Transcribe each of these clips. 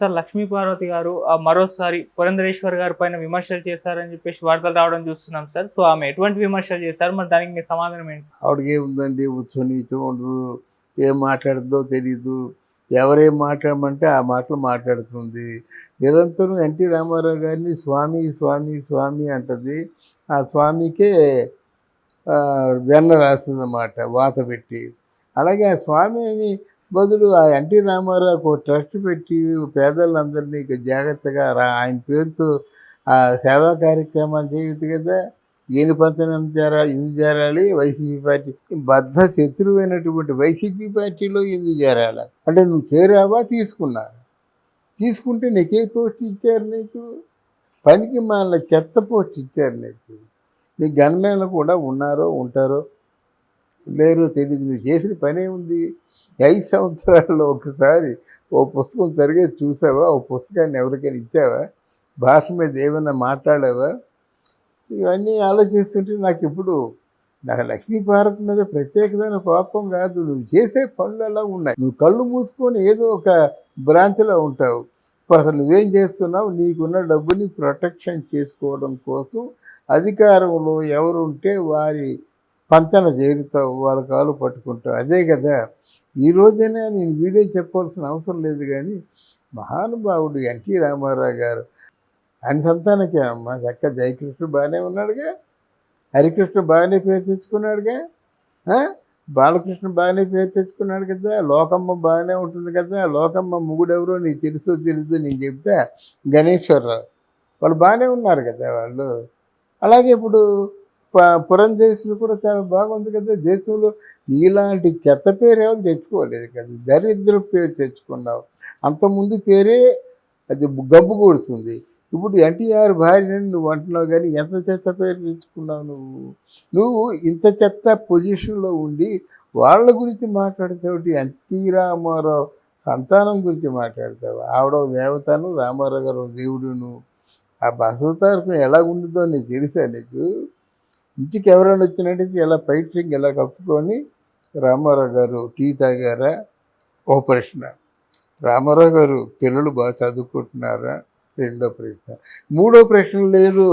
Sir Lakshmi Parvathi గారు మరోసారి పురంధరేశ్వర్ గారి పైన విమర్శలు చేశారని చెప్పేసి వార్తలు రావడం చూస్తున్నాం సార్. సో ఆమె ఎటువంటి విమర్శలు చేశారు? మరి దానికి మీ సమాధానం ఏంటి సార్? ఆవిడకి ఏముందండి, నీచం ఉండదు, ఏం మాట్లాడుతుందో తెలీదు. ఎవరేం మాట్లాడమంటే ఆ మాటలు మాట్లాడుతుంది. నిరంతరం ఎన్టీ రామారావు గారిని స్వామి స్వామి స్వామి అంటది. ఆ స్వామికే వెన్న రాస్తుందన్నమాట వాత పెట్టి. అలాగే ఆ స్వామిని బదులు ఆ ఎన్టీ రామారావుకు ఒక ట్రస్ట్ పెట్టి పేదలందరినీ జాగ్రత్తగా ఆయన పేరుతో ఆ సేవా కార్యక్రమాలు చేయొచ్చు కదా. ఈయన పంచం ఎందుకు చేరాలి? వైసీపీ పార్టీ బద్ధ శత్రువైనటువంటి వైసీపీ పార్టీలో ఎందుకు చేరాలి అంటే, నువ్వు చేరావా? తీసుకుంటే నీకే పోస్ట్ ఇచ్చారు? నీకు పనికి మాల చెత్త పోస్ట్ ఇచ్చారు. నీ గన్మేన్లు కూడా ఉన్నారో ఉంటారో లేరో తెలియదు. నువ్వు చేసిన పనే ఉంది. 5 సంవత్సరాల్లో ఒకసారి ఓ పుస్తకం తిరిగేది చూసావా? ఓ పుస్తకాన్ని ఎవరికైనా ఇచ్చావా? భాష మీద ఏమైనా మాట్లాడావా? ఇవన్నీ ఆలోచిస్తుంటే నాకు లక్ష్మీపార్వతి మీద ప్రత్యేకమైన కోపం కాదు. నువ్వు చేసే పనులు అలా ఉన్నాయి. నువ్వు కళ్ళు మూసుకొని ఏదో ఒక బ్రాంచ్లో ఉంటావు. ఇప్పుడు అసలు నువ్వేం చేస్తున్నావు? నీకున్న డబ్బుని ప్రొటెక్షన్ చేసుకోవడం కోసం అధికారంలో ఎవరుంటే వారి పంచన చేరుతావు, వాళ్ళ కాలు పట్టుకుంటావు. అదే కదా. ఈ రోజైనా నేను వీడియో చెప్పాల్సిన అవసరం లేదు. కానీ మహానుభావుడు ఎన్టీ రామారావు గారు, ఆయన సంతానకే అమ్మ చక్క జయకృష్ణ బాగానే ఉన్నాడుగా, హరికృష్ణ బాగానే పేరు తెచ్చుకున్నాడుగా, బాలకృష్ణ బాగానే పేరు తెచ్చుకున్నాడు కదా, లోకమ్మ బాగానే ఉంటుంది కదా. లోకమ్మ మొగుడెవరో నీకు తెలుసో నేను చెప్తే గణేశ్వరరావు, వాళ్ళు బాగానే ఉన్నారు కదా వాళ్ళు. అలాగే ఇప్పుడు పురంధేశ్వరి కూడా చాలా బాగుంది కదా. దేశంలో నీలాంటి చెత్త పేరు ఏమో తెచ్చుకోలేదు కదా, దరిద్ర పేరు తెచ్చుకున్నావు. అంతకుముందు పేరే అది గబ్బు కొడుతుంది. ఇప్పుడు ఎన్టీఆర్ భార్యని నువ్వు అంటున్నావు, కానీ ఎంత చెత్త పేరు తెచ్చుకున్నావు నువ్వు ఇంత చెత్త పొజిషన్లో ఉండి వాళ్ళ గురించి మాట్లాడతావు. ఎన్టీ రామారావు సంతానం గురించి మాట్లాడతావు. ఆవిడ దేవతను, రామారావు గారు దేవుడును. ఆ బసవతారకం ఎలా ఉంటుందో నీకు తెలుసా? నీకు ఇంటికి ఎవరైనా వచ్చినట్టయితే ఎలా పైట్రింగ్ ఎలా కప్పుకొని రామారావు గారు టీ తాగారా? ఓ ప్రశ్న. రామారావు గారు పిల్లలు బాగా చదువుకుంటున్నారా? రెండో ప్రశ్న. మూడో ప్రశ్న లేదు.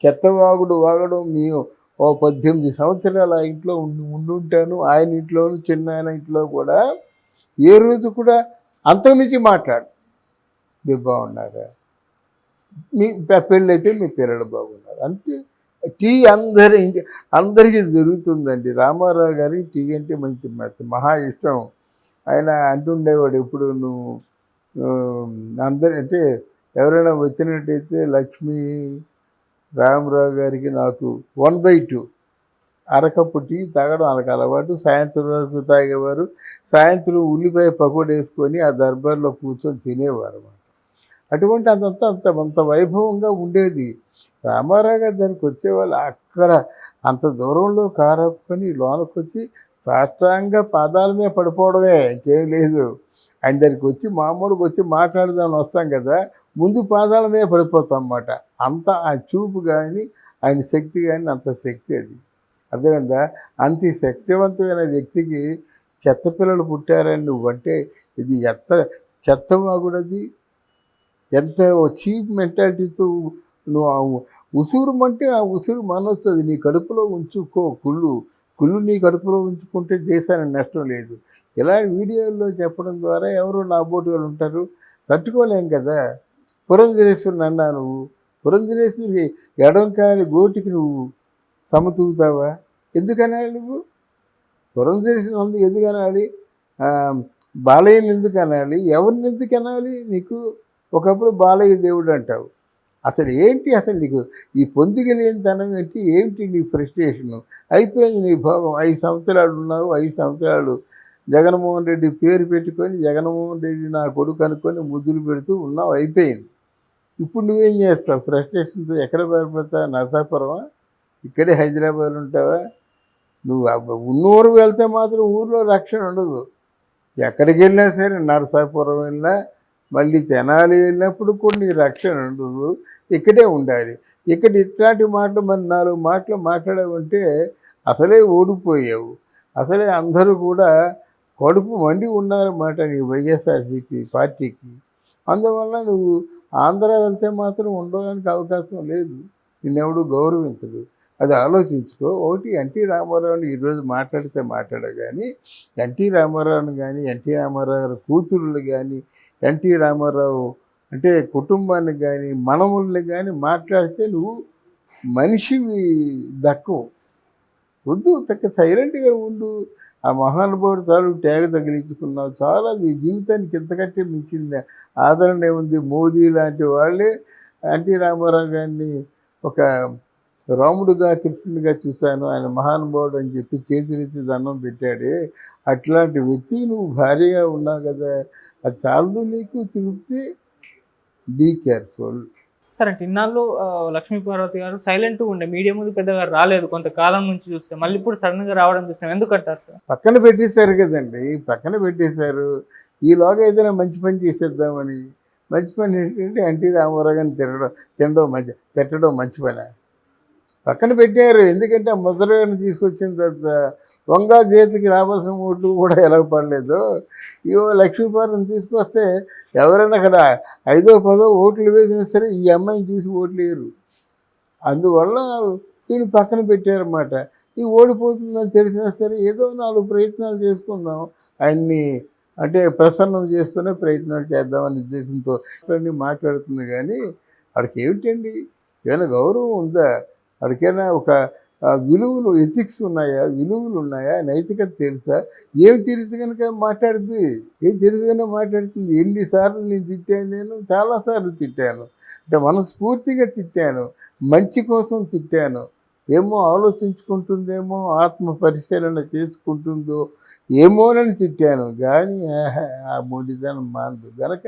చెత్తవాగుడు వాగడం. మేము 18 సంవత్సరాలు ఆ ఇంట్లో ఉండుంటాను. ఆయన ఇంట్లోనూ చిన్న ఆయన ఇంట్లో కూడా ఏ రోజు కూడా అంతకుమించి మాట్లాడు. మీరు బాగున్నారా? మీ పెళ్ళైతే మీ పిల్లలు బాగున్నారు, అంతే. టీ అందరికీ దొరుకుతుందండి. రామారావు గారి టీ అంటే మంచి మహా ఇష్టం. ఆయన అంటుండేవాడు ఎప్పుడు, నువ్వు అంటే ఎవరైనా వచ్చినట్టయితే లక్ష్మీ రామారావు గారికి నాకు 1/2 అరకప్పు టీ తాగడం వాళ్ళకి అలవాటు. సాయంత్రం వరకు తాగేవారు. సాయంత్రం ఉల్లిపాయ పకోడీ వేసుకొని ఆ దర్బార్లో కూర్చొని తినేవారు అన్నమాట. అటువంటి అంత వైభవంగా ఉండేది. రామారావు గారి దానికి వచ్చేవాళ్ళు అక్కడ అంత దూరంలో కారప్పుకొని లోనకి వచ్చి సాష్టాంగ పాదాల మీద పడిపోవడమే, ఇంకేం లేదు. ఆయన దగ్గరికి వచ్చి మామూలుగా వచ్చి మాట్లాడదామని వస్తాం కదా, ముందు పాదాల మీద పడిపోతాం అన్నమాట. అంత ఆ చూపు కానీ ఆయన శక్తి కానీ అంత శక్తి అది. అర్థమైందా? అంత శక్తివంతమైన వ్యక్తికి చెత్త పిల్లలు పుట్టారని నువ్వంటే ఇది చెత్తవాగుడది. ఎంత చీప్ మెంటాలిటీతో నువ్వు ఉసురుమంటే ఆ ఉసురు మనొస్తుంది. నీ కడుపులో ఉంచుకో. కుళ్ళు నీ కడుపులో ఉంచుకుంటే దేశానికి నష్టం లేదు. ఇలా వీడియోల్లో చెప్పడం ద్వారా ఎవరో నా బోటు వాళ్ళు ఉంటారు, తట్టుకోలేం కదా. పురంధరేశ్వరిని అన్నా నువ్వు, పురంధరేశ్వరి ఎడంకాలి గోటికి నువ్వు సమతూగుతావా? ఎందుకనాలి నువ్వు? పురంధరేశ్వరి ఎందుకు అనాలి? బాలయ్యని ఎందుకు అనాలి? ఎవరిని ఎందుకు అనాలి? నీకు ఒకప్పుడు బాలయ్య దేవుడు అంటావు. అసలు ఏంటి? అసలు నీకు ఈ పొందిగలేనితనం ఏమిటి నీ ఫ్రస్ట్రేషను? అయిపోయింది నీ భావం. 5 సంవత్సరాలు ఉన్నావు. 5 సంవత్సరాలు జగన్మోహన్ రెడ్డి పేరు పెట్టుకొని జగన్మోహన్ రెడ్డి నా కొడుకు అనుకొని ముద్దులు పెడుతూ ఉన్నావు. అయిపోయింది. ఇప్పుడు నువ్వేం చేస్తావు? ఫ్రస్ట్రేషన్తో ఎక్కడ పారిపోతావు? నరసాపురమా? ఇక్కడే హైదరాబాద్లో ఉంటావా? నువ్వు ఉన్నూరు వెళ్తే మాత్రం ఊర్లో రక్షణ ఉండదు. ఎక్కడికి వెళ్ళినా సరే, నరసాపురం వెళ్ళినా, మళ్ళీ తెనాలి వెళ్ళినప్పుడు కూడా నీ రక్షణ ఉండదు. ఇక్కడే ఉండాలి. ఇక్కడ ఇట్లాంటి మాటలు మరి 4 మాటలు మాట్లాడావంటే అసలే ఓడిపోయావు. అసలే అందరూ కూడా కడుపు మండి ఉన్నారన్నమాట నీ వైఎస్ఆర్సీపీ పార్టీకి. అందువల్ల నువ్వు ఆంధ్ర వెళ్తే మాత్రం ఉండడానికి అవకాశం లేదు, నిన్నెవడు గౌరవించడు. అది ఆలోచించుకో. ఒకటి ఎన్టీ రామారావుని ఈరోజు మాట్లాడితే మాట్లాడ కానీ, ఎన్టీ రామారావుని కానీ, ఎన్టీ రామారావు గారి కూతురులు కానీ, ఎన్టీ రామారావు అంటే కుటుంబాన్ని కానీ, మనవుల్ని కానీ మాట్లాడితే నువ్వు మనిషివి దక్కవు. వద్దు, చక్క సైలెంట్గా ఉండు. ఆ మహానుభావుడు తాలూకు ట్యాగ్ తగిలించుకున్నావు, చాలా నీ జీవితానికి ఎంతకంటే మించింది ఆదరణ ఏముంది. మోదీ లాంటి వాళ్ళే ఎన్టీ రామారావు గారిని ఒక రాముడుగా కృష్ణుడిగా చూశాను, ఆయన మహానుభావుడు అని చెప్పి చేతులెత్తి దండం పెట్టాడే. అట్లాంటి వ్యక్తి నువ్వు భార్యగా ఉన్నావు కదా, అది చాలదు నీకు తృప్తి. Be careful. సార్ అంటే ఇన్నాళ్ళు లక్ష్మీపార్వతి గారు సైలెంట్గా ఉండే, మీడియా ముందు పెద్దగా రాలేదు కొంతకాలం నుంచి చూస్తే, మళ్ళీ ఇప్పుడు సడన్గా రావడం చూస్తాం, ఎందుకంటారు సార్? పక్కన పెట్టేశారు కదండి, పక్కన పెట్టేశారు. ఈలోగా ఏదైనా మంచి పని చేసేద్దామని. మంచి పని ఏంటంటే ఎన్టీ రామారావు గారిని తిట్టడం మంచి పని. పక్కన పెట్టారు. ఎందుకంటే ఆ ముద్రని తీసుకొచ్చిన తర్వాత వంగ గీతకి రావాల్సిన ఓట్లు కూడా ఎలా పడలేదు. ఇవో లక్ష్మీపార్వతిని తీసుకొస్తే ఎవరైనా అక్కడ 5వ 10వ ఓట్లు వేసినా సరే ఈ అమ్మాయిని చూసి ఓట్లు వేయరు. అందువల్ల వీళ్ళు పక్కన పెట్టారన్నమాట. ఈ ఓడిపోతుందని తెలిసినా సరే ఏదో 4 ప్రయత్నాలు చేసుకుందాం, ఆయన్ని అంటే ప్రసన్నం చేసుకునే ప్రయత్నాలు చేద్దామనే ఉద్దేశంతో ఇవన్నీ మాట్లాడుతుంది. కానీ వాడికి ఏమిటండి, ఏమైనా గౌరవం ఉందా? వాడికైనా ఒక విలువలు, ఎథిక్స్ ఉన్నాయా, విలువలు ఉన్నాయా, నైతికత తెలుసా? ఏమి తెలిసి కనుక మాట్లాడుద్ది, ఏం తెలుసు కనుక మాట్లాడుతుంది. ఎన్నిసార్లు నేను తిట్టాను, నేను చాలాసార్లు తిట్టాను, అంటే మనస్ఫూర్తిగా తిట్టాను, మంచి కోసం తిట్టాను. ఏమో ఆలోచించుకుంటుందేమో, ఆత్మ పరిశీలన చేసుకుంటుందో ఏమోనని తిట్టాను. కానీ ఆ మొండిదనం మాందు గనక